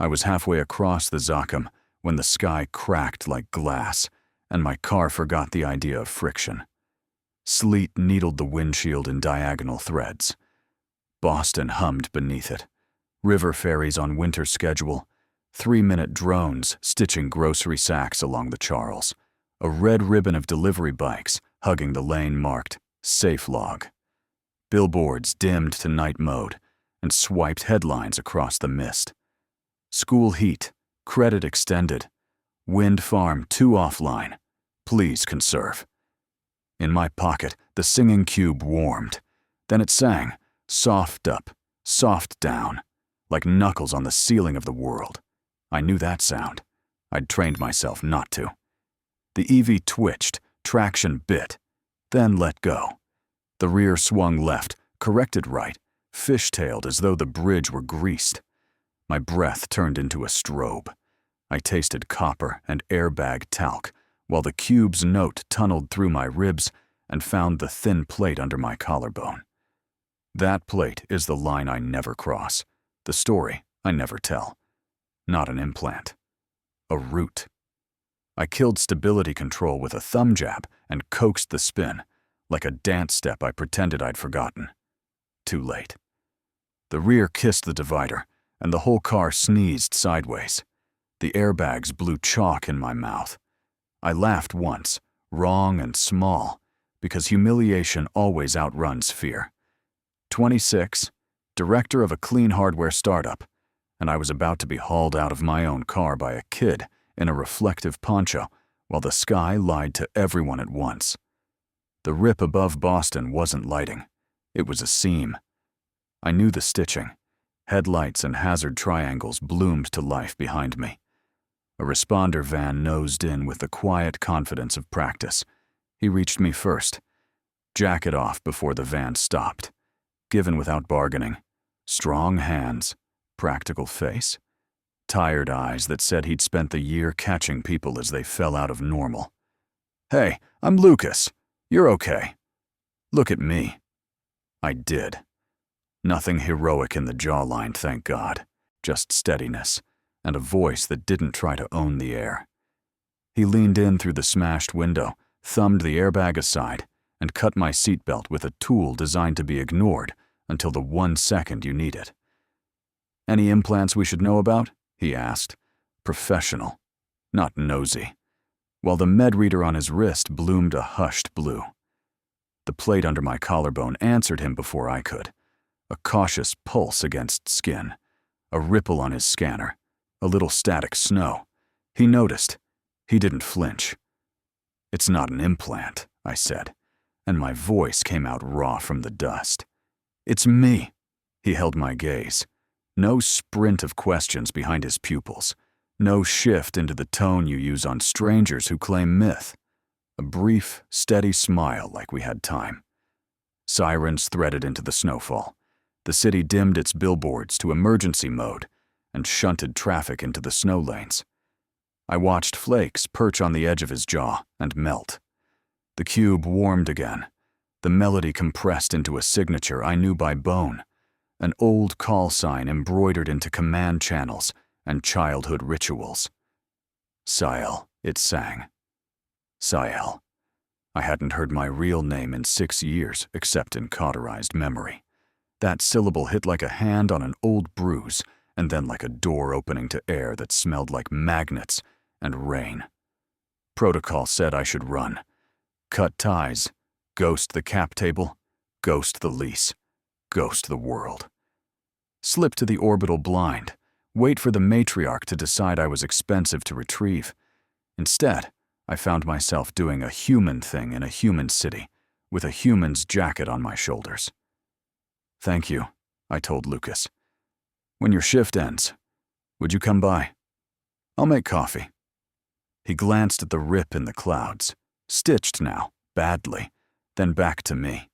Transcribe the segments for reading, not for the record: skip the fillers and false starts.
I was halfway across the Zakhem when the sky cracked like glass, and my car forgot the idea of friction. Sleet needled the windshield in diagonal threads. Boston hummed beneath it. River ferries on winter schedule, 3-minute drones stitching grocery sacks along the Charles, a red ribbon of delivery bikes hugging the lane marked Safe Log. Billboards dimmed to night mode and swiped headlines across the mist. School heat, credit extended, wind farm 2 offline, please conserve. In my pocket, the singing cube warmed. Then it sang, soft up, soft down, like knuckles on the ceiling of the world. I knew that sound. I'd trained myself not to. The EV twitched, traction bit, then let go. The rear swung left, corrected right, fishtailed as though the bridge were greased. My breath turned into a strobe. I tasted copper and airbag talc, while the cube's note tunneled through my ribs and found the thin plate under my collarbone. That plate is the line I never cross, the story I never tell. Not an implant. A root. I killed stability control with a thumb jab and coaxed the spin, like a dance step I pretended I'd forgotten. Too late. The rear kissed the divider, and the whole car sneezed sideways. The airbags blew chalk in my mouth. I laughed once, wrong and small, because humiliation always outruns fear. 26, director of a clean hardware startup, and I was about to be hauled out of my own car by a kid in a reflective poncho while the sky lied to everyone at once. The rip above Boston wasn't lighting. It was a seam. I knew the stitching. Headlights and hazard triangles bloomed to life behind me. A responder van nosed in with the quiet confidence of practice. He reached me first. Jacket off before the van stopped. Given without bargaining. Strong hands. Practical face. Tired eyes that said he'd spent the year catching people as they fell out of normal. "Hey, I'm Lucas. You're okay. Look at me." I did. Nothing heroic in the jawline, thank God. Just steadiness, and a voice that didn't try to own the air. He leaned in through the smashed window, thumbed the airbag aside, and cut my seatbelt with a tool designed to be ignored until the 1 second you need it. "Any implants we should know about?" he asked. Professional, not nosy, while the med reader on his wrist bloomed a hushed blue. The plate under my collarbone answered him before I could. A cautious pulse against skin, a ripple on his scanner, a little static snow. He noticed. He didn't flinch. "It's not an implant," I said, and my voice came out raw from the dust. "It's me." He held my gaze. No sprint of questions behind his pupils. No shift into the tone you use on strangers who claim myth. A brief, steady smile like we had time. Sirens threaded into the snowfall. The city dimmed its billboards to emergency mode and shunted traffic into the snow lanes. I watched flakes perch on the edge of his jaw and melt. The cube warmed again. The melody compressed into a signature I knew by bone, an old call sign embroidered into command channels and childhood rituals. Sael, it sang. Sael. I hadn't heard my real name in 6 years except in cauterized memory. That syllable hit like a hand on an old bruise, and then like a door opening to air that smelled like magnets and rain. Protocol said I should run. Cut ties, ghost the cap table, ghost the lease, ghost the world. Slip to the orbital blind, wait for the matriarch to decide I was expensive to retrieve. Instead, I found myself doing a human thing in a human city, with a human's jacket on my shoulders. "Thank you," I told Lucas. "When your shift ends, would you come by? I'll make coffee." He glanced at the rip in the clouds, stitched now, badly, then back to me.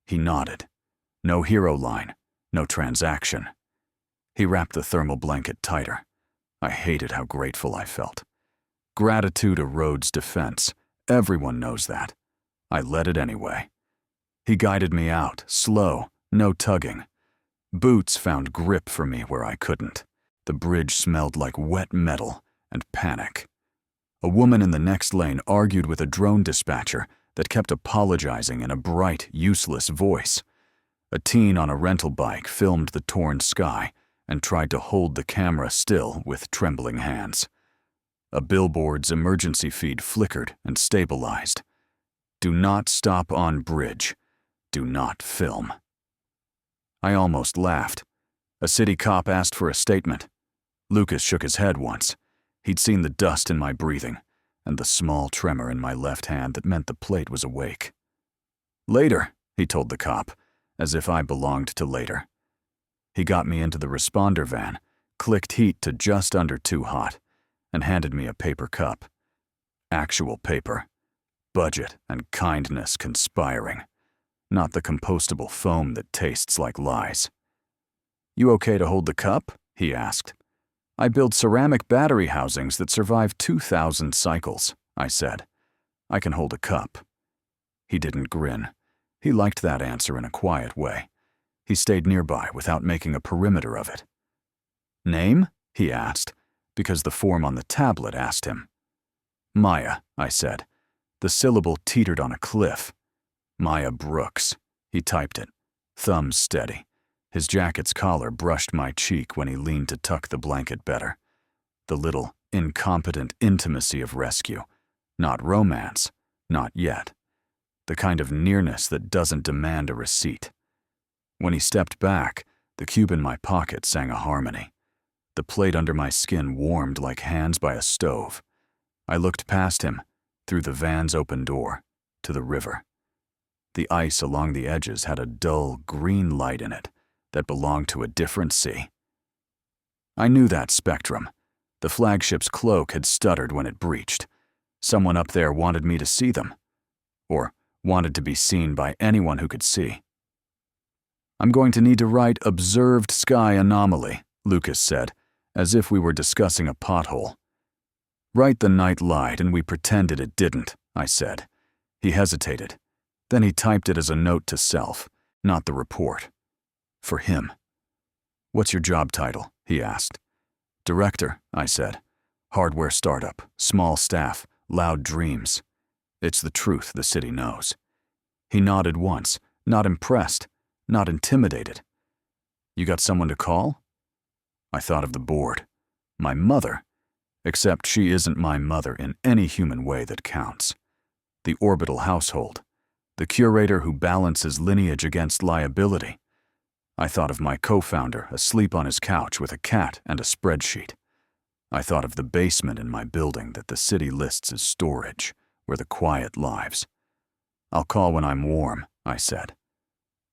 He nodded. No hero line, no transaction. He wrapped the thermal blanket tighter. I hated how grateful I felt. Gratitude erodes defense. Everyone knows that. I let it anyway. He guided me out, slow, no tugging. Boots found grip for me where I couldn't. The bridge smelled like wet metal and panic. A woman in the next lane argued with a drone dispatcher that kept apologizing in a bright, useless voice. A teen on a rental bike filmed the torn sky and tried to hold the camera still with trembling hands. A billboard's emergency feed flickered and stabilized. Do not stop on bridge. Do not film. I almost laughed. A city cop asked for a statement. Lucas shook his head once. He'd seen the dust in my breathing and the small tremor in my left hand that meant the plate was awake. Later, he told the cop, as if I belonged to later. He got me into the responder van, clicked heat to just under too hot, and handed me a paper cup. Actual paper. Budget and kindness conspiring. Not the compostable foam that tastes like lies. You okay to hold the cup? He asked. I build ceramic battery housings that survive 2,000 cycles, I said. I can hold a cup. He didn't grin. He liked that answer in a quiet way. He stayed nearby without making a perimeter of it. Name? He asked, because the form on the tablet asked him. Maya, I said. The syllable teetered on a cliff. Maya Brooks. He typed it, thumbs steady. His jacket's collar brushed my cheek when he leaned to tuck the blanket better. The little, incompetent intimacy of rescue. Not romance. Not yet. The kind of nearness that doesn't demand a receipt. When he stepped back, the cube in my pocket sang a harmony. The plate under my skin warmed like hands by a stove. I looked past him, through the van's open door, to the river. The ice along the edges had a dull green light in it that belonged to a different sea. I knew that spectrum. The flagship's cloak had stuttered when it breached. Someone up there wanted me to see them. Or wanted to be seen by anyone who could see. I'm going to need to write observed sky anomaly, Lucas said, as if we were discussing a pothole. Write the night lied and we pretended it didn't, I said. He hesitated. Then he typed it as a note to self, not the report. For him. What's your job title? He asked. Director, I said. Hardware startup, small staff, loud dreams. It's the truth the city knows. He nodded once, not impressed, not intimidated. You got someone to call? I thought of the board. My mother. Except she isn't my mother in any human way that counts. The orbital household. The curator who balances lineage against liability. I thought of my co-founder asleep on his couch with a cat and a spreadsheet. I thought of the basement in my building that the city lists as storage, where the quiet lives. I'll call when I'm warm, I said.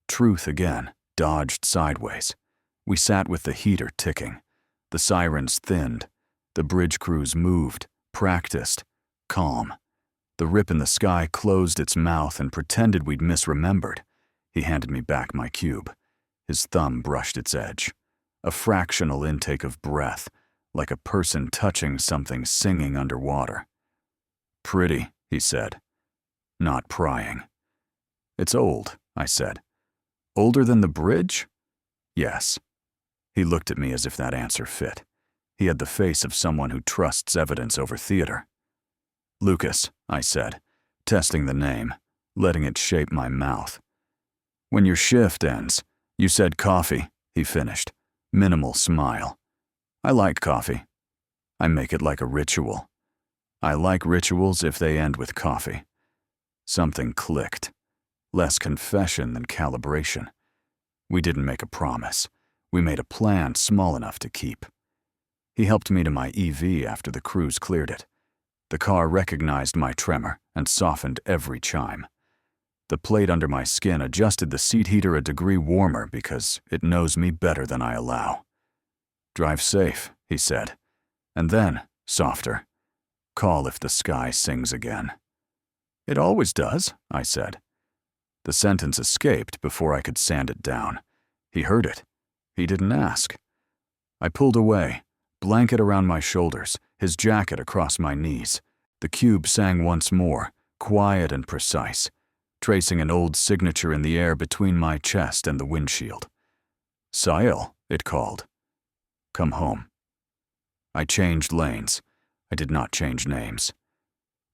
Truth again, dodged sideways. We sat with the heater ticking. The sirens thinned. The bridge crews moved, practiced, calm. The rip in the sky closed its mouth and pretended we'd misremembered. He handed me back my cube. His thumb brushed its edge. A fractional intake of breath, like a person touching something singing underwater. Pretty, he said. Not prying. It's old, I said. Older than the bridge? Yes. He looked at me as if that answer fit. He had the face of someone who trusts evidence over theater. Lucas, I said, testing the name, letting it shape my mouth. When your shift ends, you said coffee, he finished. Minimal smile. I like coffee. I make it like a ritual. I like rituals if they end with coffee. Something clicked. Less confession than calibration. We didn't make a promise. We made a plan small enough to keep. He helped me to my EV after the crews cleared it. The car recognized my tremor and softened every chime. The plate under my skin adjusted the seat heater a degree warmer because it knows me better than I allow. Drive safe, he said. And then, softer, call if the sky sings again. It always does, I said. The sentence escaped before I could sand it down. He heard it. He didn't ask. I pulled away, blanket around my shoulders, his jacket across my knees. The cube sang once more, quiet and precise, tracing an old signature in the air between my chest and the windshield. Sahil, it called. Come home. I changed lanes. I did not change names.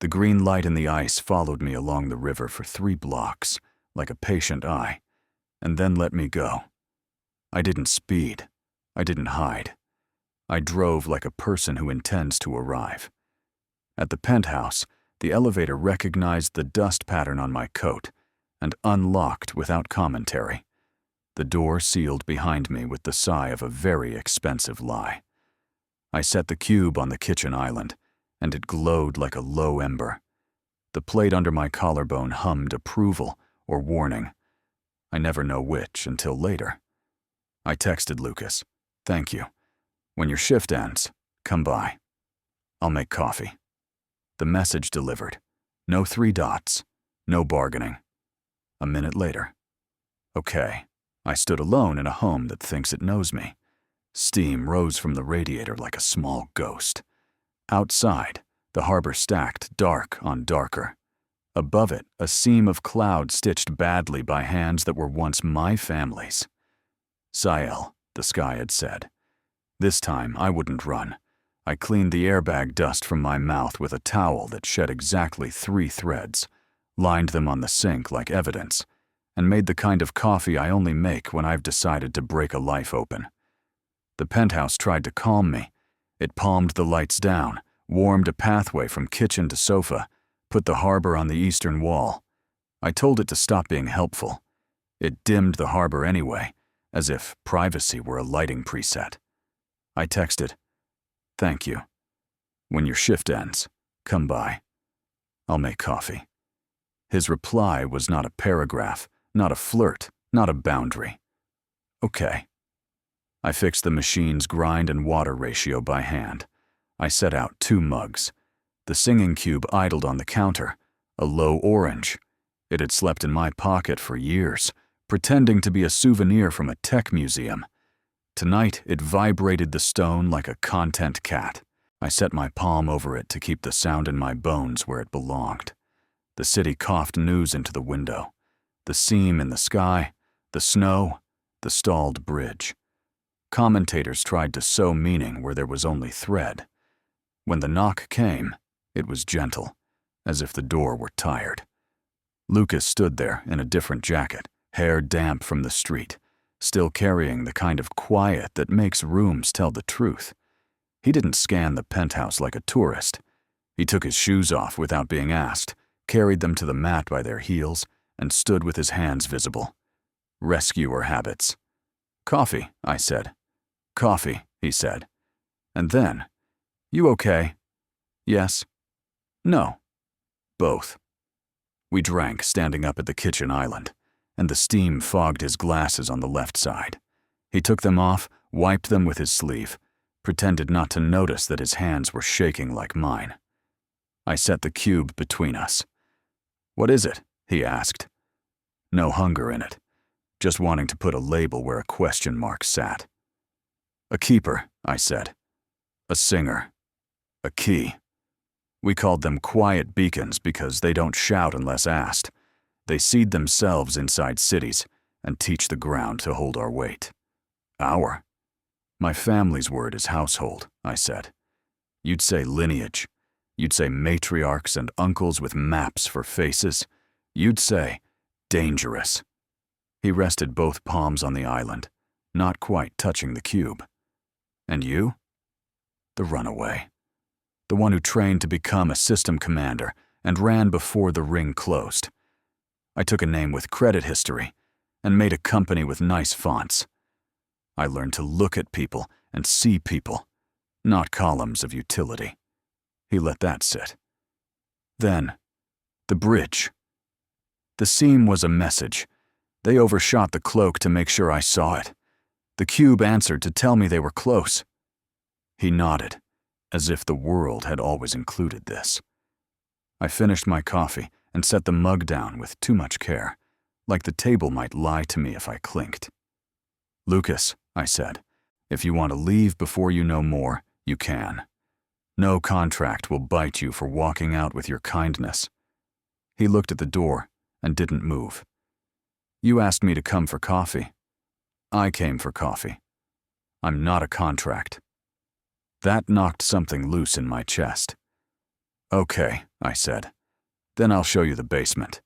The green light in the ice followed me along the river for 3 blocks, like a patient eye, and then let me go. I didn't speed. I didn't hide. I drove like a person who intends to arrive. At the penthouse, the elevator recognized the dust pattern on my coat and unlocked without commentary. The door sealed behind me with the sigh of a very expensive lie. I set the cube on the kitchen island, and it glowed like a low ember. The plate under my collarbone hummed approval or warning. I never know which until later. I texted Lucas, "Thank you. When your shift ends, come by. I'll make coffee." The message delivered. No 3 dots. No bargaining. A minute later. Okay. I stood alone in a home that thinks it knows me. Steam rose from the radiator like a small ghost. Outside, the harbor stacked dark on darker. Above it, a seam of cloud stitched badly by hands that were once my family's. "Sael," the sky had said. This time, I wouldn't run. I cleaned the airbag dust from my mouth with a towel that shed exactly 3 threads, lined them on the sink like evidence, and made the kind of coffee I only make when I've decided to break a life open. The penthouse tried to calm me. It palmed the lights down, warmed a pathway from kitchen to sofa, put the harbor on the eastern wall. I told it to stop being helpful. It dimmed the harbor anyway, as if privacy were a lighting preset. I texted, "Thank you. When your shift ends, come by. I'll make coffee." His reply was not a paragraph, not a flirt, not a boundary. Okay. I fixed the machine's grind and water ratio by hand. I set out 2 mugs. The singing cube idled on the counter, a low orange. It had slept in my pocket for years, pretending to be a souvenir from a tech museum. Tonight, it vibrated the stone like a content cat. I set my palm over it to keep the sound in my bones where it belonged. The city coughed news into the window. The seam in the sky, the snow, the stalled bridge. Commentators tried to sow meaning where there was only thread. When the knock came, it was gentle, as if the door were tired. Lucas stood there in a different jacket, hair damp from the street, still carrying the kind of quiet that makes rooms tell the truth. He didn't scan the penthouse like a tourist. He took his shoes off without being asked, carried them to the mat by their heels, and stood with his hands visible. Rescuer habits. "Coffee," I said. "Coffee," he said. And then, "You okay?" "Yes." "No." "Both." We drank standing up at the kitchen island, and the steam fogged his glasses on the left side. He took them off, wiped them with his sleeve, pretended not to notice that his hands were shaking like mine. I set the cube between us. "What is it?" he asked. No hunger in it, just wanting to put a label where a question mark sat. "A keeper," I said. "A singer. A key." We called them quiet beacons because they don't shout unless asked. They seed themselves inside cities and teach the ground to hold our weight. "Our?" "My family's word is household," I said. You'd say lineage. You'd say matriarchs and uncles with maps for faces. You'd say dangerous. He rested both palms on the island, not quite touching the cube. "And you?" "The runaway. The one who trained to become a system commander and ran before the ring closed. I took a name with credit history and made a company with nice fonts. I learned to look at people and see people, not columns of utility." He let that sit. Then, the bridge. The seam was a message. They overshot the cloak to make sure I saw it. The cube answered to tell me they were close. He nodded, as if the world had always included this. I finished my coffee and set the mug down with too much care, like the table might lie to me if I clinked. "Lucas," I said, "if you want to leave before you know more, you can. No contract will bite you for walking out with your kindness." He looked at the door and didn't move. "You asked me to come for coffee. I came for coffee. I'm not a contract." That knocked something loose in my chest. "Okay," I said. "Then I'll show you the basement."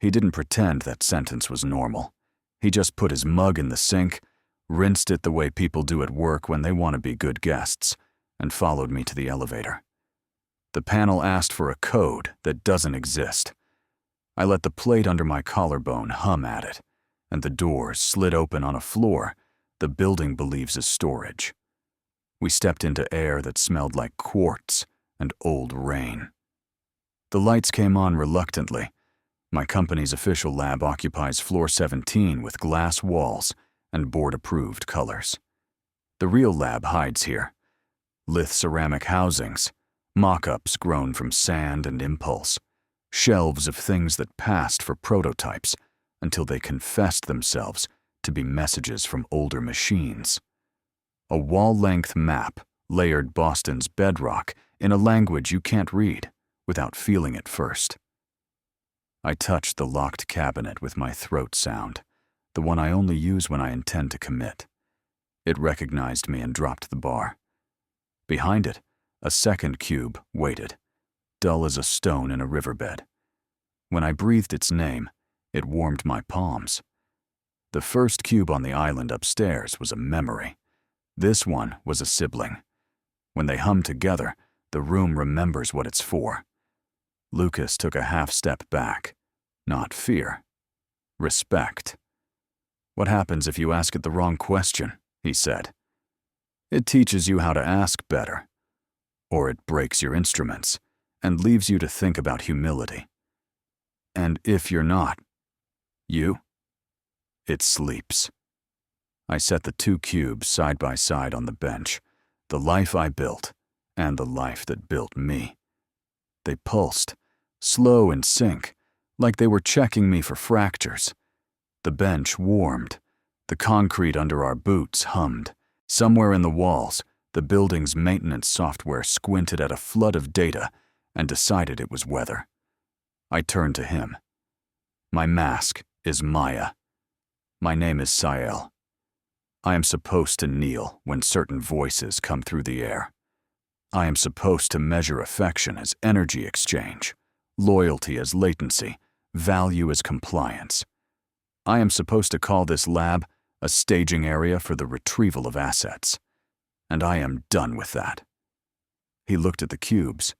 He didn't pretend that sentence was normal. He just put his mug in the sink, rinsed it the way people do at work when they want to be good guests, and followed me to the elevator. The panel asked for a code that doesn't exist. I let the plate under my collarbone hum at it, and the doors slid open on a floor the building believes is storage. We stepped into air that smelled like quartz and old rain. The lights came on reluctantly. My company's official lab occupies floor 17 with glass walls and board-approved colors. The real lab hides here. Lithe ceramic housings, mock-ups grown from sand and impulse, shelves of things that passed for prototypes until they confessed themselves to be messages from older machines. A wall-length map layered Boston's bedrock in a language you can't read without feeling it first. I touched the locked cabinet with my throat sound, the one I only use when I intend to commit. It recognized me and dropped the bar. Behind it, a second cube waited, dull as a stone in a riverbed. When I breathed its name, it warmed my palms. The first cube on the island upstairs was a memory. This one was a sibling. When they hum together, the room remembers what it's for. Lucas took a half-step back. Not fear. Respect. "What happens if you ask it the wrong question?" he said. "It teaches you how to ask better. Or it breaks your instruments and leaves you to think about humility. And if you're not, it sleeps." I set the two cubes side by side on the bench, the life I built and the life that built me. They pulsed, slow in sync, like they were checking me for fractures. The bench warmed. The concrete under our boots hummed. Somewhere in the walls, the building's maintenance software squinted at a flood of data and decided it was weather. I turned to him. "My mask is Maya. My name is Sael. I am supposed to kneel when certain voices come through the air. I am supposed to measure affection as energy exchange, loyalty as latency, value as compliance. I am supposed to call this lab a staging area for the retrieval of assets. And I am done with that." He looked at the cubes,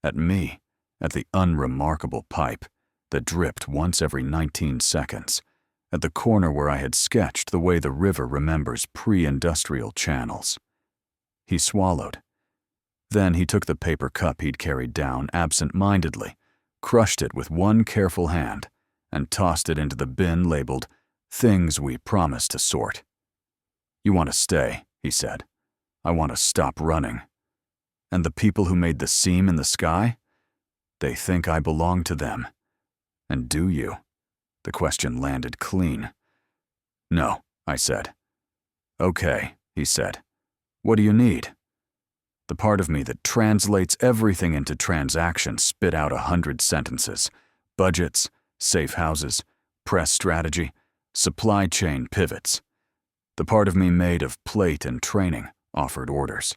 at me, at the unremarkable pipe that dripped once every 19 seconds, at the corner where I had sketched the way the river remembers pre-industrial channels. He swallowed. Then he took the paper cup he'd carried down absent-mindedly, crushed it with one careful hand, and tossed it into the bin labeled "Things We Promised to Sort." "You want to stay," he said. "I want to stop running. And the people who made the seam in the sky? They think I belong to them. And do you?" The question landed clean. "No," I said. "Okay," he said. "What do you need?" The part of me that translates everything into transactions spit out 100 sentences. Budgets, safe houses, press strategy, supply chain pivots. The part of me made of plate and training offered orders.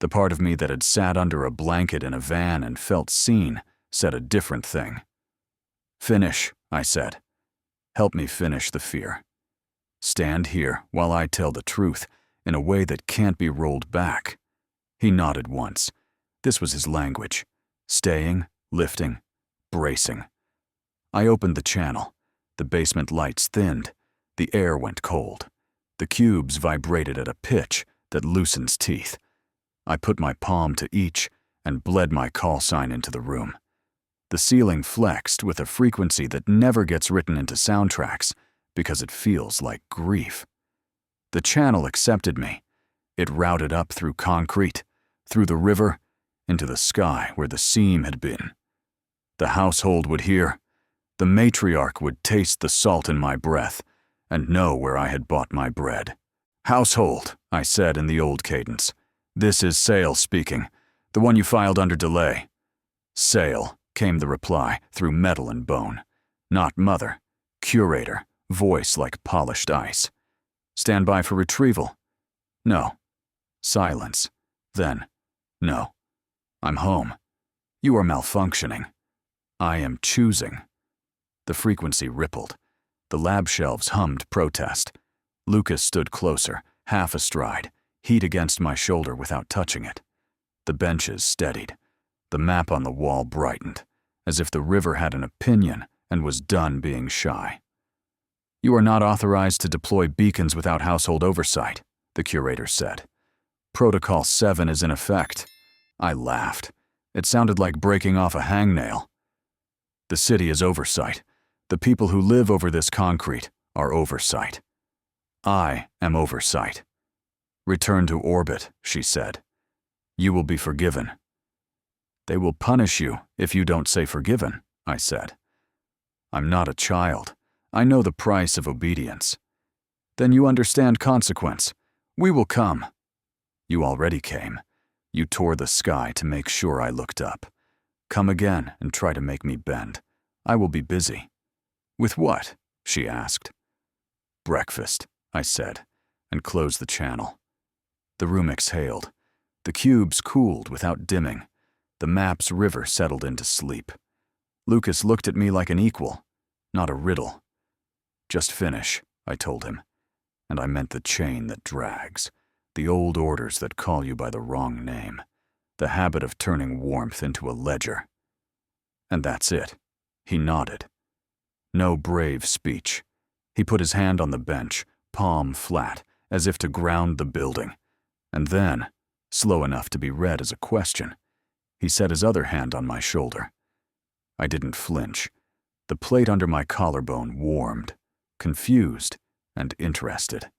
The part of me that had sat under a blanket in a van and felt seen said a different thing. "Finish," I said. "Help me finish the fear. Stand here while I tell the truth in a way that can't be rolled back." He nodded once. This was his language. Staying, lifting, bracing. I opened the channel. The basement lights thinned. The air went cold. The cubes vibrated at a pitch that loosens teeth. I put my palm to each and bled my call sign into the room. The ceiling flexed with a frequency that never gets written into soundtracks because it feels like grief. The channel accepted me. It routed up through concrete, through the river, into the sky where the seam had been. The household would hear. The matriarch would taste the salt in my breath and know where I had bought my bread. "Household," I said in the old cadence. "This is Sale speaking, the one you filed under delay." "Sale," came the reply through metal and bone. Not mother. Curator, voice like polished ice. "Stand by for retrieval." No. Silence. Then, no. I'm home. You are malfunctioning. I am choosing. The frequency rippled. The lab shelves hummed protest. Lucas stood closer, half astride, heat against my shoulder without touching it. The benches steadied. The map on the wall brightened, as if the river had an opinion and was done being shy. You are not authorized to deploy beacons without household oversight, the curator said. Protocol 7 is in effect. I laughed. It sounded like breaking off a hangnail. The city is oversight. The people who live over this concrete are oversight. I am oversight. Return to orbit, she said. You will be forgiven. They will punish you if you don't say forgiven, I said. I'm not a child. I know the price of obedience. Then you understand consequence. We will come. You already came. You tore the sky to make sure I looked up. Come again and try to make me bend. I will be busy. With what? She asked. Breakfast, I said, and closed the channel. The room exhaled. The cubes cooled without dimming. The map's river settled into sleep. Lucas looked at me like an equal, not a riddle. Just finish, I told him. And I meant the chain that drags, the old orders that call you by the wrong name, the habit of turning warmth into a ledger. And that's it. He nodded. No brave speech. He put his hand on the bench, palm flat, as if to ground the building. And then, slow enough to be read as a question, he set his other hand on my shoulder. I didn't flinch. The plate under my collarbone warmed, confused and interested.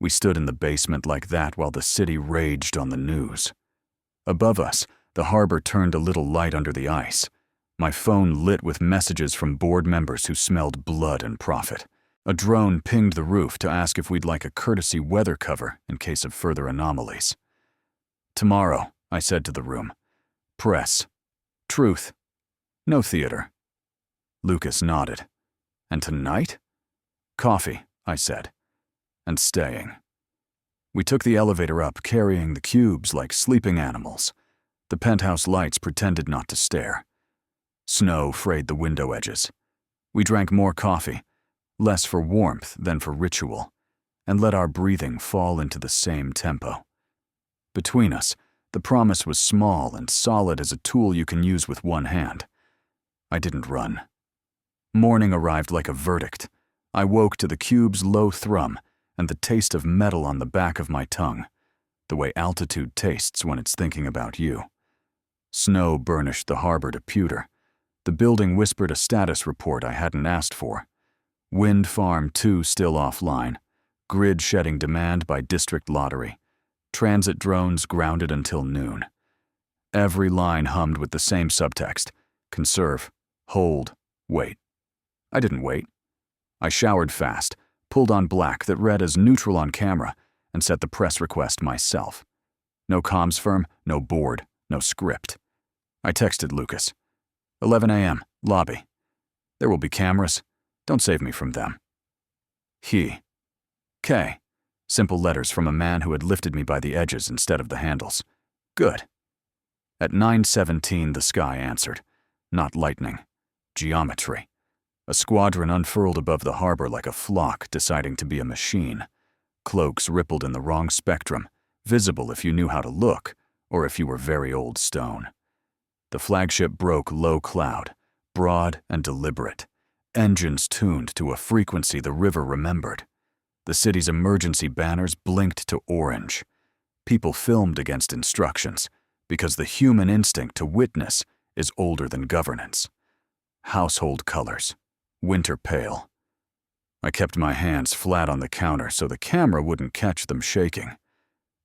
We stood in the basement like that while the city raged on the news. Above us, the harbor turned a little light under the ice. My phone lit with messages from board members who smelled blood and profit. A drone pinged the roof to ask if we'd like a courtesy weather cover in case of further anomalies. Tomorrow, I said to the room. Press. Truth. No theater. Lucas nodded. And tonight? Coffee, I said. And staying. We took the elevator up, carrying the cubes like sleeping animals. The penthouse lights pretended not to stare. Snow frayed the window edges. We drank more coffee, less for warmth than for ritual, and let our breathing fall into the same tempo. Between us, the promise was small and solid as a tool you can use with one hand. I didn't run. Morning arrived like a verdict. I woke to the cube's low thrum and the taste of metal on the back of my tongue, the way altitude tastes when it's thinking about you. Snow burnished the harbor to pewter. The building whispered a status report I hadn't asked for. Wind Farm 2 still offline. Grid shedding demand by district lottery. Transit drones grounded until noon. Every line hummed with the same subtext. Conserve. Hold. Wait. I didn't wait. I showered fast, pulled on black that read as neutral on camera, and set the press request myself. No comms firm, no board, no script. I texted Lucas. 11 a.m., lobby. There will be cameras. Don't save me from them. He. K. Simple letters from a man who had lifted me by the edges instead of the handles. Good. At 9:17, the sky answered. Not lightning. Geometry. A squadron unfurled above the harbor like a flock deciding to be a machine. Cloaks rippled in the wrong spectrum, visible if you knew how to look, or if you were very old stone. The flagship broke low cloud, broad and deliberate. Engines tuned to a frequency the river remembered. The city's emergency banners blinked to orange. People filmed against instructions, because the human instinct to witness is older than governance. Household colors. Winter pale. I kept my hands flat on the counter so the camera wouldn't catch them shaking.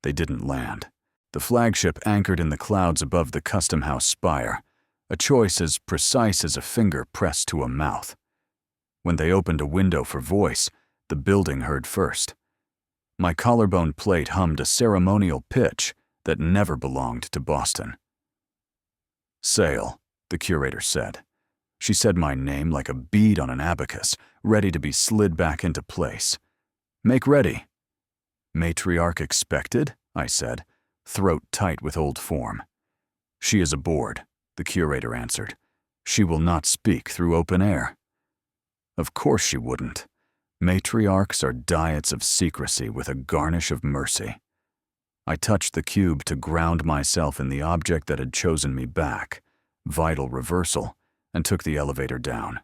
They didn't land. The flagship anchored in the clouds above the custom house spire, a choice as precise as a finger pressed to a mouth. When they opened a window for voice, the building heard first. My collarbone plate hummed a ceremonial pitch that never belonged to Boston. Sail, the curator said. She said my name like a bead on an abacus, ready to be slid back into place. Make ready. Matriarch expected, I said. throat tight with old form. "She is aboard," the curator answered. "She will not speak through open air." Of course she wouldn't. Matriarchs are diets of secrecy with a garnish of mercy. I touched the cube to ground myself in the object that had chosen me back, vital reversal, and took the elevator down.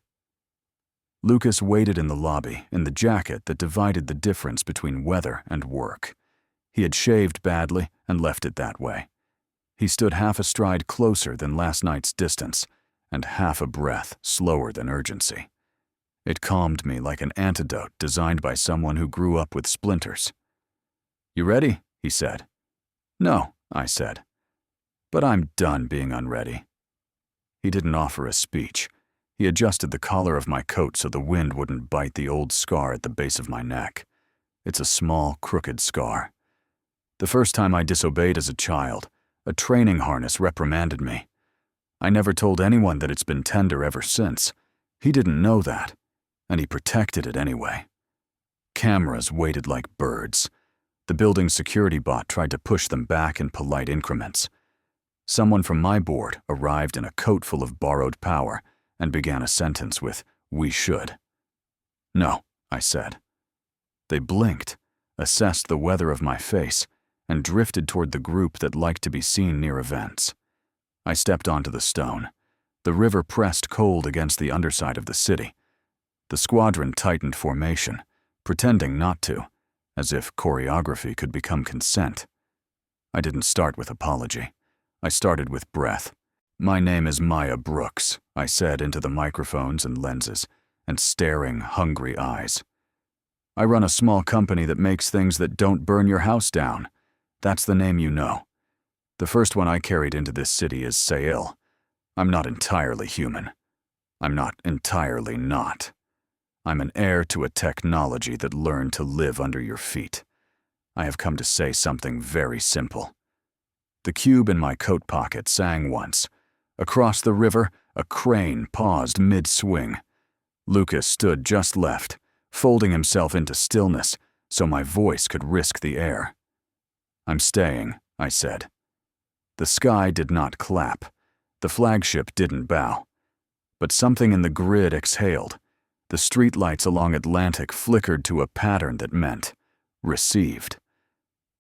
Lucas waited in the lobby in the jacket that divided the difference between weather and work. He had shaved badly and left it that way. He stood half a stride closer than last night's distance, and half a breath slower than urgency. It calmed me like an antidote designed by someone who grew up with splinters. "You ready?" he said. "No," I said. "But I'm done being unready." He didn't offer a speech. He adjusted the collar of my coat so the wind wouldn't bite the old scar at the base of my neck. It's a small, crooked scar. The first time I disobeyed as a child, a training harness reprimanded me. I never told anyone that it's been tender ever since. He didn't know that, and he protected it anyway. Cameras waited like birds. The building's security bot tried to push them back in polite increments. Someone from my board arrived in a coat full of borrowed power and began a sentence with, "We should." "No," I said. They blinked, assessed the weather of my face, and drifted toward the group that liked to be seen near events. I stepped onto the stone. The river pressed cold against the underside of the city. The squadron tightened formation, pretending not to, as if choreography could become consent. I didn't start with apology. I started with breath. "My name is Maya Brooks," I said into the microphones and lenses, and staring, hungry eyes. "I run a small company that makes things that don't burn your house down. That's the name you know. The first one I carried into this city is Sail. I'm not entirely human. I'm not entirely not. I'm an heir to a technology that learned to live under your feet. I have come to say something very simple." The cube in my coat pocket sang once. Across the river, a crane paused mid-swing. Lucas stood just left, folding himself into stillness so my voice could risk the air. "I'm staying," I said. The sky did not clap. The flagship didn't bow. But something in the grid exhaled. The streetlights along Atlantic flickered to a pattern that meant received.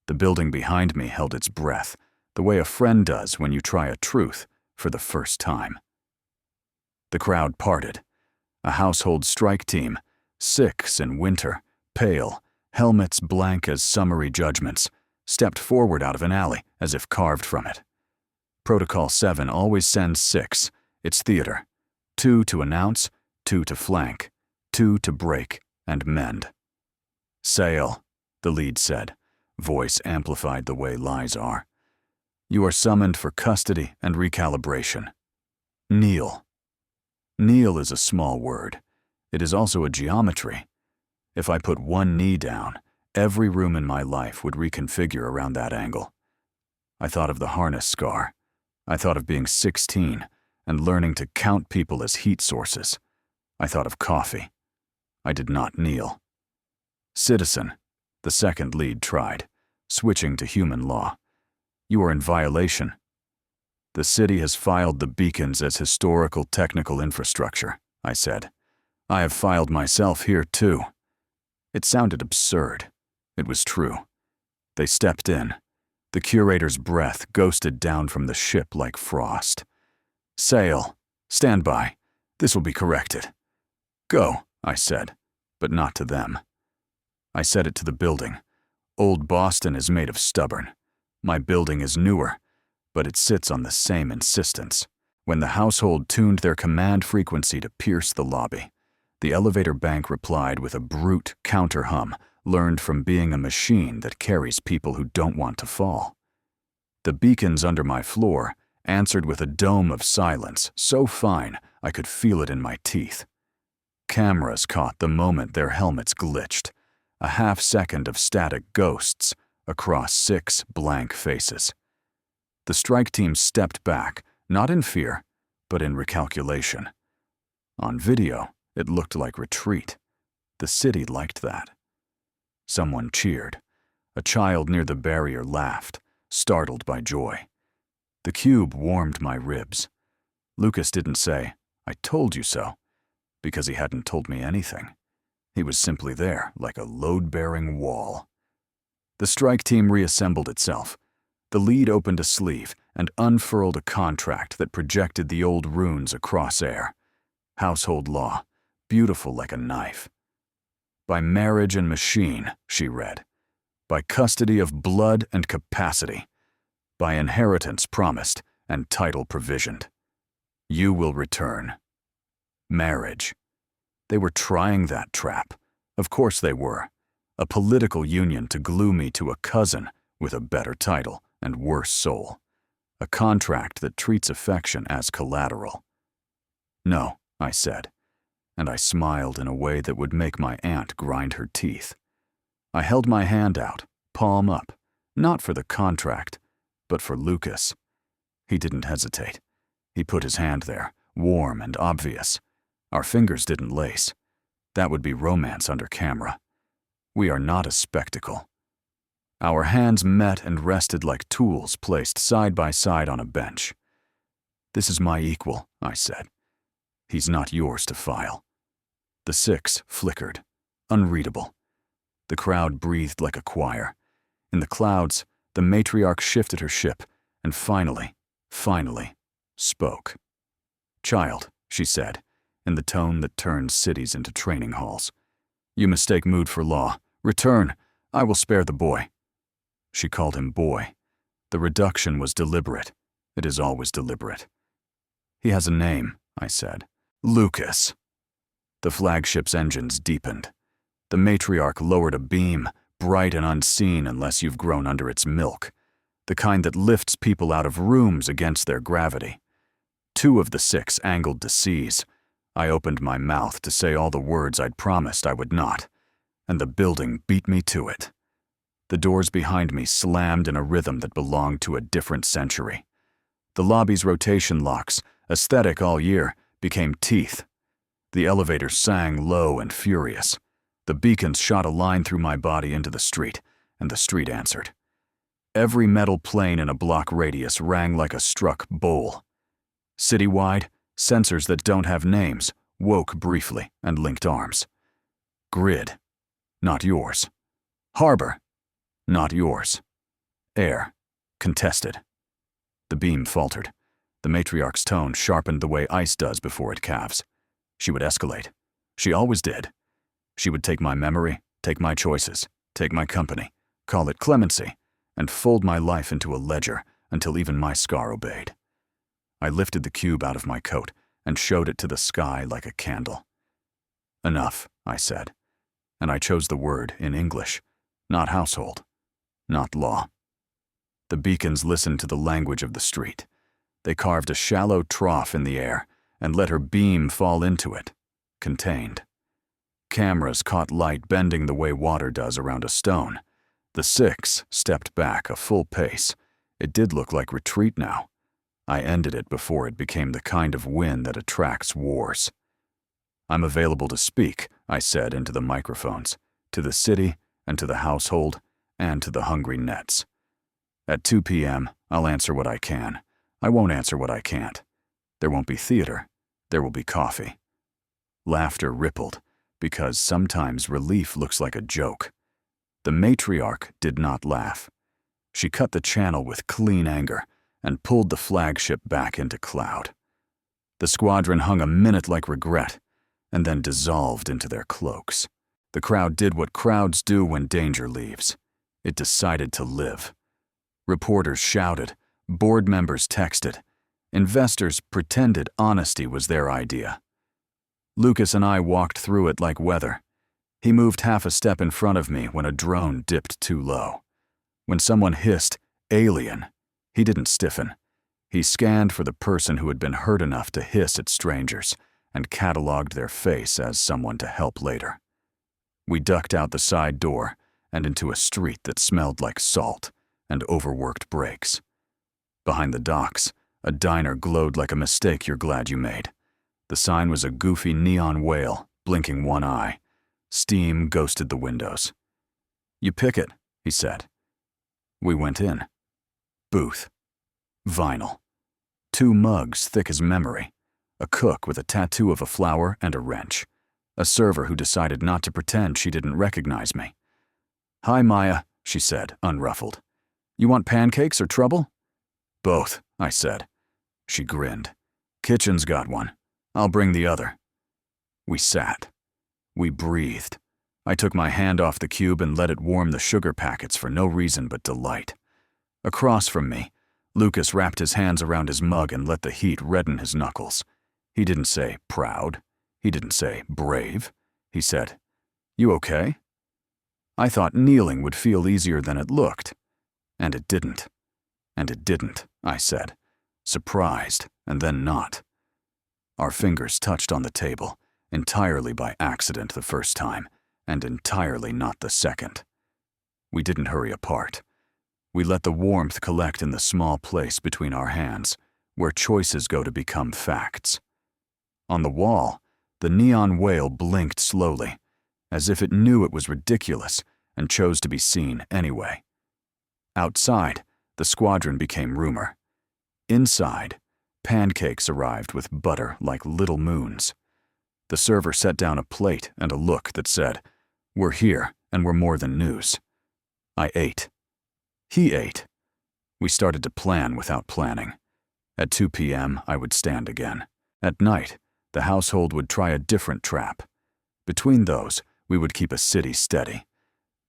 The building behind me held its breath, the way a friend does when you try a truth for the first time. The crowd parted. A household strike team, 6 in winter, pale, helmets blank as summary judgments, stepped forward out of an alley as if carved from it. Protocol 7 always sends 6. It's theater. 2 to announce, 2 to flank, 2 to break and mend. "Sail," the lead said, voice amplified the way lies are. "You are summoned for custody and recalibration. Kneel." Kneel is a small word. It is also a geometry. If I put one knee down, every room in my life would reconfigure around that angle. I thought of the harness scar. I thought of being 16 and learning to count people as heat sources. I thought of coffee. I did not kneel. "Citizen," the second lead tried, switching to human law. "You are in violation. The city has filed the beacons as historical technical infrastructure," I said. "I have filed myself here too." It sounded absurd. It was true. They stepped in. The curator's breath ghosted down from the ship like frost. "Sail. Stand by. This will be corrected." "Go," I said, but not to them. I said it to the building. Old Boston is made of stubborn. My building is newer, but it sits on the same insistence. When the household tuned their command frequency to pierce the lobby, the elevator bank replied with a brute counter-hum learned from being a machine that carries people who don't want to fall. The beacons under my floor answered with a dome of silence so fine I could feel it in my teeth. Cameras caught the moment their helmets glitched, a half-second of static ghosts across 6 blank faces. The strike team stepped back, not in fear, but in recalculation. On video, it looked like retreat. The city liked that. Someone cheered. A child near the barrier laughed, startled by joy. The cube warmed my ribs. Lucas didn't say, "I told you so," because he hadn't told me anything. He was simply there, like a load-bearing wall. The strike team reassembled itself. The lead opened a sleeve and unfurled a contract that projected the old runes across air. Household law, beautiful like a knife. By marriage and machine, she read. By custody of blood and capacity. By inheritance promised and title provisioned. You will return. Marriage. They were trying that trap. Of course they were. A political union to glue me to a cousin with a better title and worse soul. A contract that treats affection as collateral. No, I said, and I smiled in a way that would make my aunt grind her teeth. I held my hand out, palm up, not for the contract, but for Lucas. He didn't hesitate. He put his hand there, warm and obvious. Our fingers didn't lace. That would be romance under camera. We are not a spectacle. Our hands met and rested like tools placed side by side on a bench. This is my equal, I said. He's not yours to file. The 6 flickered, unreadable. The crowd breathed like a choir. In the clouds, the matriarch shifted her ship and finally spoke. Child, she said, in the tone that turns cities into training halls. You mistake mood for law. Return. I will spare the boy. She called him boy. The reduction was deliberate. It is always deliberate. He has a name, I said. Lucas. The flagship's engines deepened. The matriarch lowered a beam, bright and unseen unless you've grown under its milk, the kind that lifts people out of rooms against their gravity. 2 of the 6 angled to seize. I opened my mouth to say all the words I'd promised I would not, and the building beat me to it. The doors behind me slammed in a rhythm that belonged to a different century. The lobby's rotation locks, aesthetic all year, became teeth. The elevator sang low and furious. The beacons shot a line through my body into the street, and the street answered. Every metal plane in a block radius rang like a struck bowl. Citywide, sensors that don't have names woke briefly and linked arms. Grid, not yours. Harbor, not yours. Air, contested. The beam faltered. The matriarch's tone sharpened the way ice does before it calves. She would escalate. She always did. She would take my memory, take my choices, take my company, call it clemency, and fold my life into a ledger until even my scar obeyed. I lifted the cube out of my coat and showed it to the sky like a candle. Enough, I said, and I chose the word in English, not household, not law. The beacons listened to the language of the street. They carved a shallow trough in the air and let her beam fall into it, contained. Cameras caught light bending the way water does around a stone. The 6 stepped back a full pace. It did look like retreat now. I ended it before it became the kind of win that attracts wars. I'm available to speak, I said into the microphones, to the city and to the household and to the hungry nets. At 2 p.m., I'll answer what I can. I won't answer what I can't. There won't be theater. There will be coffee. Laughter rippled, because sometimes relief looks like a joke. The matriarch did not laugh. She cut the channel with clean anger and pulled the flagship back into cloud. The squadron hung a minute like regret, and then dissolved into their cloaks. The crowd did what crowds do when danger leaves. It decided to live. Reporters shouted, board members texted, investors pretended honesty was their idea. Lucas and I walked through it like weather. He moved half a step in front of me when a drone dipped too low. When someone hissed, "Alien," he didn't stiffen. He scanned for the person who had been hurt enough to hiss at strangers and cataloged their face as someone to help later. We ducked out the side door and into a street that smelled like salt and overworked brakes. Behind the docks, a diner glowed like a mistake you're glad you made. The sign was a goofy neon whale, blinking one eye. Steam ghosted the windows. "You pick it," he said. We went in. Booth. Vinyl. 2 mugs thick as memory. A cook with a tattoo of a flower and a wrench. A server who decided not to pretend she didn't recognize me. "Hi, Maya," she said, unruffled. "You want pancakes or trouble?" "Both," I said. She grinned. "Kitchen's got one. I'll bring the other." We sat. We breathed. I took my hand off the cube and let it warm the sugar packets for no reason but delight. Across from me, Lucas wrapped his hands around his mug and let the heat redden his knuckles. He didn't say proud. He didn't say brave. He said, "You okay?" I thought kneeling would feel easier than it looked. And it didn't. And it didn't, I said, surprised and then not. Our fingers touched on the table, entirely by accident the first time, and entirely not the second. We didn't hurry apart. We let the warmth collect in the small place between our hands, where choices go to become facts. On the wall, the neon whale blinked slowly, as if it knew it was ridiculous and chose to be seen anyway. Outside, the squadron became rumor. Inside, pancakes arrived with butter like little moons. The server set down a plate and a look that said, "We're here, and we're more than news." I ate. He ate. We started to plan without planning. At 2 p.m., I would stand again. At night, the household would try a different trap. Between those, we would keep a city steady.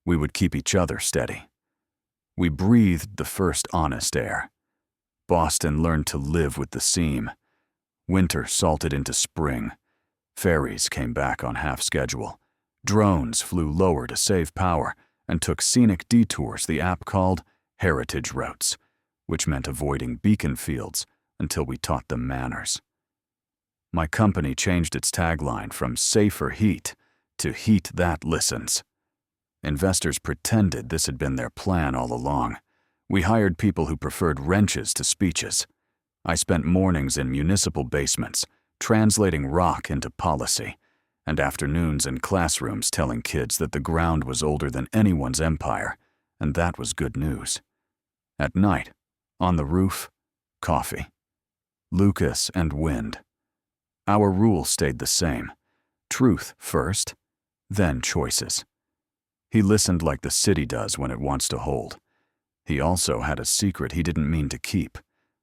We would keep each other steady. We breathed the first honest air. Boston learned to live with the seam. Winter salted into spring. Ferries came back on half schedule. Drones flew lower to save power and took scenic detours the app called heritage routes, which meant avoiding beacon fields until we taught them manners. My company changed its tagline from "Safer Heat" to "Heat That Listens." Investors pretended this had been their plan all along. We hired people who preferred wrenches to speeches. I spent mornings in municipal basements, translating rock into policy, and afternoons in classrooms telling kids that the ground was older than anyone's empire, and that was good news. At night, on the roof, coffee. Lucas and wind. Our rule stayed the same. Truth first, then choices. He listened like the city does when it wants to hold. He also had a secret he didn't mean to keep.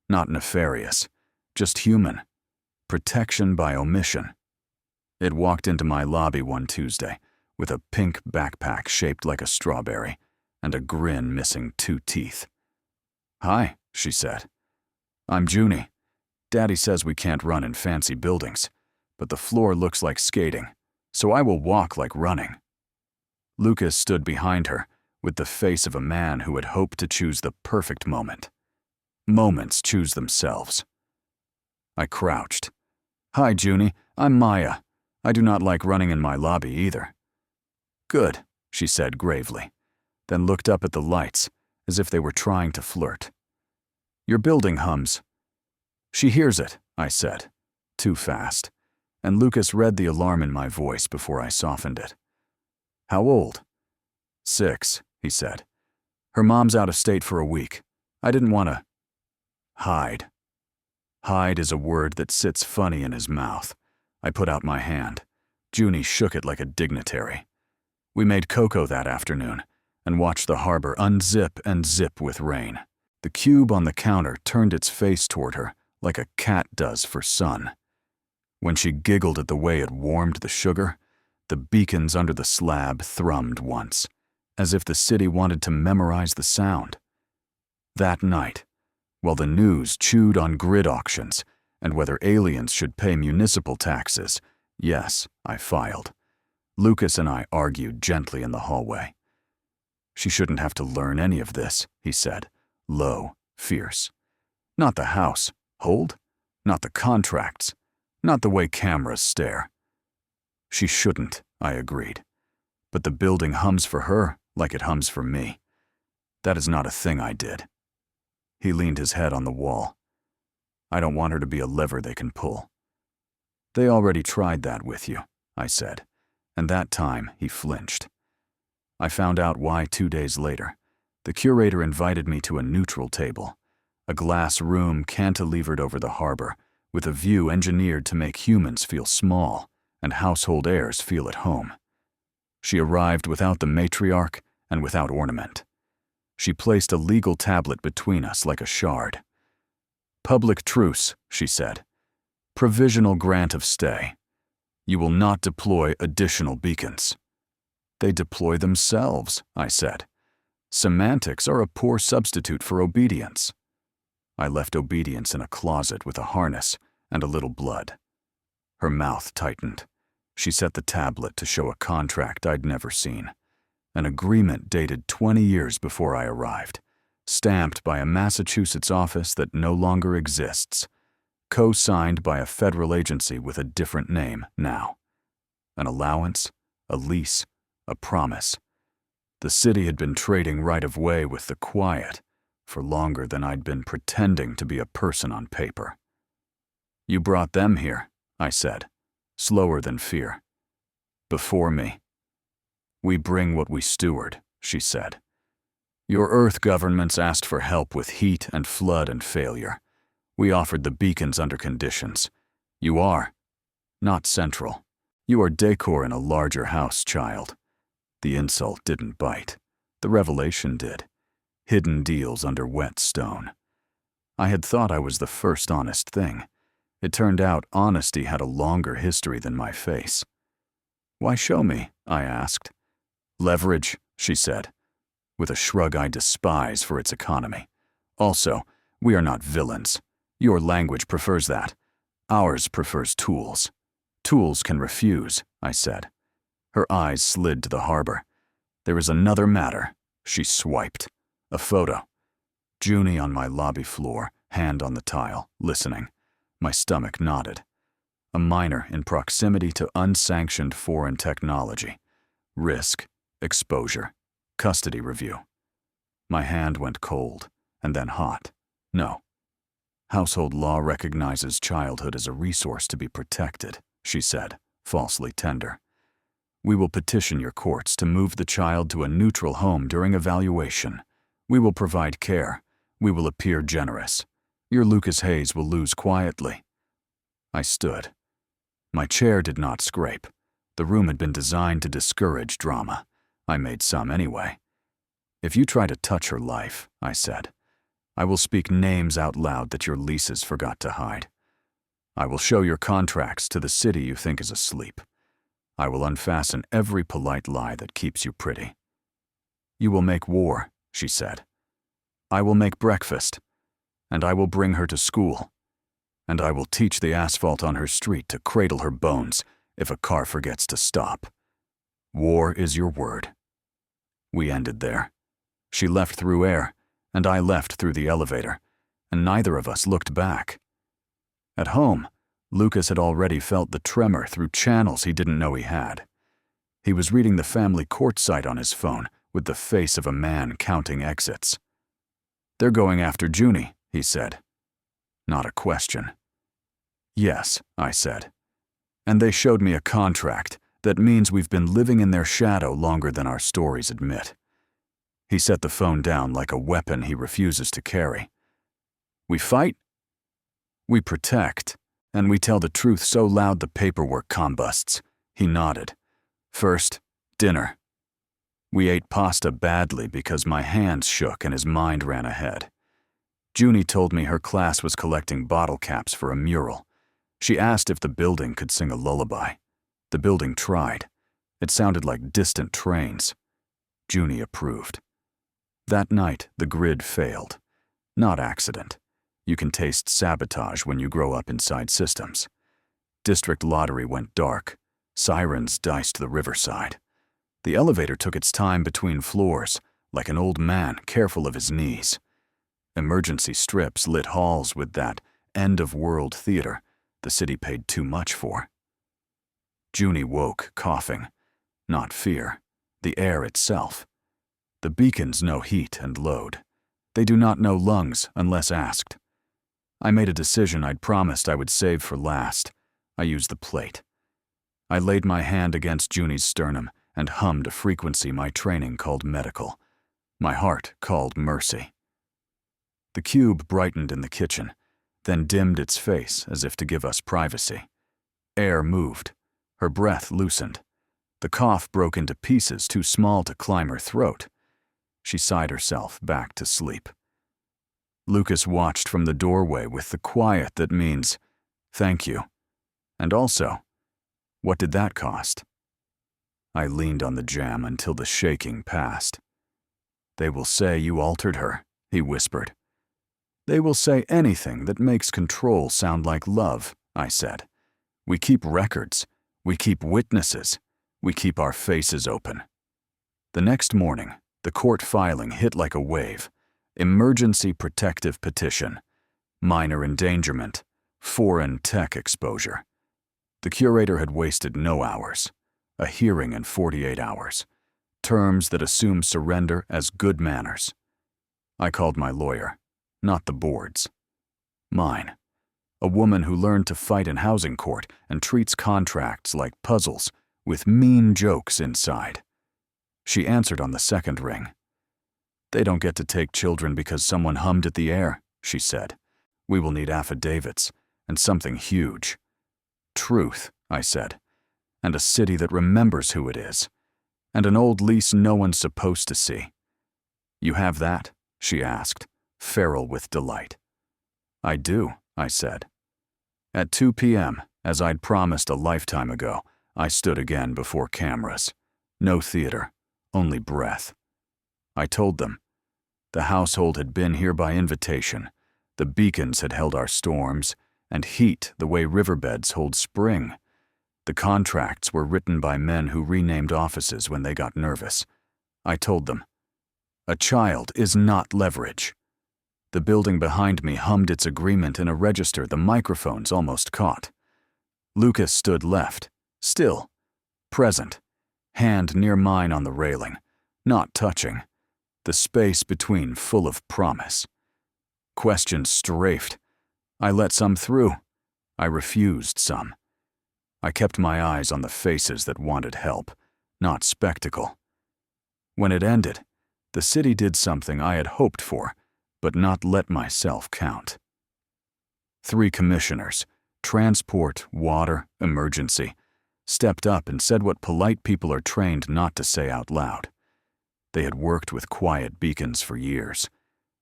Not nefarious, just human. Protection by omission. It walked into my lobby one Tuesday with a pink backpack shaped like a strawberry and a grin missing 2 teeth. "Hi," she said. "I'm Junie. Daddy says we can't run in fancy buildings, but the floor looks like skating, so I will walk like running." Lucas stood behind her with the face of a man who had hoped to choose the perfect moment. Moments choose themselves. I crouched. "Hi, Junie. I'm Maya. I do not like running in my lobby either." "Good," she said gravely, then looked up at the lights as if they were trying to flirt. "Your building hums." "She hears it," I said, too fast, and Lucas read the alarm in my voice before I softened it. "How old?" "6, he said. "Her mom's out of state for a week. I didn't want to..." Hide. Hide is a word that sits funny in his mouth. I put out my hand. Junie shook it like a dignitary. We made cocoa that afternoon and watched the harbor unzip and zip with rain. The cube on the counter turned its face toward her like a cat does for sun. When she giggled at the way it warmed the sugar, the beacons under the slab thrummed once, as if the city wanted to memorize the sound. That night, while the news chewed on grid auctions and whether aliens should pay municipal taxes, yes, I filed. Lucas and I argued gently in the hallway. "She shouldn't have to learn any of this," he said, low, fierce. "Not the house, hold? Not the contracts. Not the way cameras stare." "She shouldn't," I agreed. "But the building hums for her like it hums for me. That is not a thing I did." He leaned his head on the wall. "I don't want her to be a lever they can pull." "They already tried that with you," I said, and that time he flinched. I found out why 2 days later. The curator invited me to a neutral table, A glass room cantilevered over the harbor, with a view engineered to make humans feel small and household heirs feel at home. She arrived without the matriarch and without ornament. She placed a legal tablet between us like a shard. "Public truce," she said. "Provisional grant of stay. You will not deploy additional beacons." "They deploy themselves," I said. "Semantics are a poor substitute for obedience." I left obedience in a closet with a harness and a little blood. Her mouth tightened. She set the tablet to show a contract I'd never seen. An agreement dated 20 years before I arrived, stamped by a Massachusetts office that no longer exists, co-signed by a federal agency with a different name now. An allowance, a lease, a promise. The city had been trading right-of-way with the quiet for longer than I'd been pretending to be a person on paper. "You brought them here," I said, slower than fear. "Before me." "We bring what we steward," she said. "Your Earth governments asked for help with heat and flood and failure. We offered the beacons under conditions. You are not central. You are decor in a larger house, child." The insult didn't bite. The revelation did. Hidden deals under wet stone. I had thought I was the first honest thing. It turned out honesty had a longer history than my face. "Why show me?" I asked. "Leverage," she said, with a shrug I despise for its economy. "Also, we are not villains. Your language prefers that. Ours prefers tools. Tools can refuse," I said. Her eyes slid to the harbor. "There is another matter." She swiped. A photo. Junie on my lobby floor, hand on the tile, listening. My stomach knotted. A minor in proximity to unsanctioned foreign technology. Risk, exposure, custody review. My hand went cold, and then hot. No. Household law recognizes childhood as a resource to be protected, she said, falsely tender. "We will petition your courts to move the child to a neutral home during evaluation. We will provide care. We will appear generous. Your Lucas Hayes will lose quietly." I stood. My chair did not scrape. The room had been designed to discourage drama. I made some anyway. "If you try to touch her life," I said, "I will speak names out loud that your leases forgot to hide. I will show your contracts to the city you think is asleep. I will unfasten every polite lie that keeps you pretty." "You will make war," she said. "I will make breakfast, and I will bring her to school, and I will teach the asphalt on her street to cradle her bones if a car forgets to stop. War is your word." We ended there. She left through air, and I left through the elevator, and neither of us looked back. At home, Lucas had already felt the tremor through channels he didn't know he had. He was reading the family court site on his phone with the face of a man counting exits. "They're going after Junie," he said. Not a question. "Yes," I said. "And they showed me a contract that means we've been living in their shadow longer than our stories admit." He set the phone down like a weapon he refuses to carry. "We fight? We protect, and we tell the truth so loud the paperwork combusts." He nodded. "First, dinner. We ate pasta badly because my hands shook and his mind ran ahead. Junie told me her class was collecting bottle caps for a mural. She asked if the building could sing a lullaby. The building tried. It sounded like distant trains. Junie approved. That night, the grid failed. Not accident. You can taste sabotage when you grow up inside systems. District lottery went dark. Sirens diced the riverside. The elevator took its time between floors, like an old man careful of his knees. Emergency strips lit halls with that end-of-world theater the city paid too much for. Junie woke, coughing. Not fear. The air itself. The beacons know heat and load. They do not know lungs unless asked. I made a decision I'd promised I would save for last. I used the plate. I laid my hand against Junie's sternum and hummed a frequency my training called medical. My heart called mercy. The cube brightened in the kitchen, then dimmed its face as if to give us privacy. Air moved. Her breath loosened. The cough broke into pieces too small to climb her throat. She sighed herself back to sleep. Lucas watched from the doorway with the quiet that means, "Thank you." And also, what did that cost? I leaned on the jamb until the shaking passed. "They will say you altered her," he whispered. "They will say anything that makes control sound like love," I said. "We keep records. We keep witnesses. We keep our faces open." The next morning, the court filing hit like a wave. Emergency protective petition. Minor endangerment. Foreign tech exposure. The curator had wasted no hours. A hearing in 48 hours. Terms that assume surrender as good manners. I called my lawyer, not the board's. Mine. A woman who learned to fight in housing court and treats contracts like puzzles with mean jokes inside. She answered on the second ring. "They don't get to take children because someone hummed at the air," she said. "We will need affidavits, and something huge." "Truth," I said, "and a city that remembers who it is, and an old lease no one's supposed to see." "You have that?" she asked, feral with delight. "I do," I said. At 2 p.m., as I'd promised a lifetime ago, I stood again before cameras. No theater, only breath. I told them. The household had been here by invitation. The beacons had held our storms, and heat the way riverbeds hold spring. The contracts were written by men who renamed offices when they got nervous. I told them. A child is not leverage. The building behind me hummed its agreement in a register the microphones almost caught. Lucas stood left, still, present, hand near mine on the railing, not touching, the space between full of promise. Questions strafed. I let some through. I refused some. I kept my eyes on the faces that wanted help, not spectacle. When it ended, the city did something I had hoped for, but not let myself count. 3 commissioners, transport, water, emergency, stepped up and said what polite people are trained not to say out loud. They had worked with quiet beacons for years.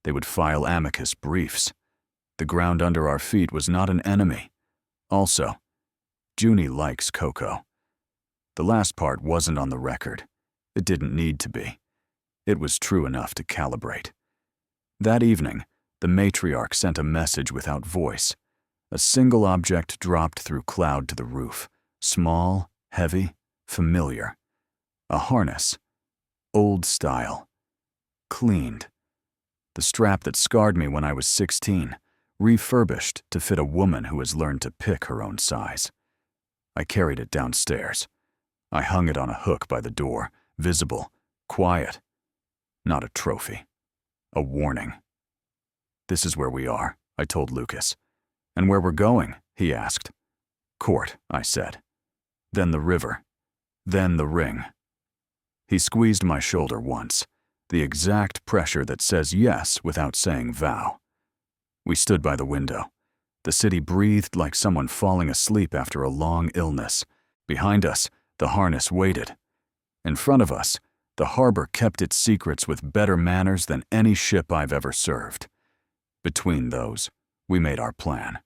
They would file amicus briefs. The ground under our feet was not an enemy. Also, Junie likes Coco. The last part wasn't on the record. It didn't need to be. It was true enough to calibrate. That evening, the matriarch sent a message without voice. A single object dropped through cloud to the roof. Small, heavy, familiar. A harness. Old style. Cleaned. The strap that scarred me when I was 16, refurbished to fit a woman who has learned to pick her own size. I carried it downstairs. I hung it on a hook by the door, visible, quiet. Not a trophy. A warning. "This is where we are," I told Lucas. "And where we're going?" he asked. "Court," I said. "Then the river. Then the ring." He squeezed my shoulder once, the exact pressure that says yes without saying vow. We stood by the window. The city breathed like someone falling asleep after a long illness. Behind us, the harness waited. In front of us, the harbor kept its secrets with better manners than any ship I've ever served. Between those, we made our plan.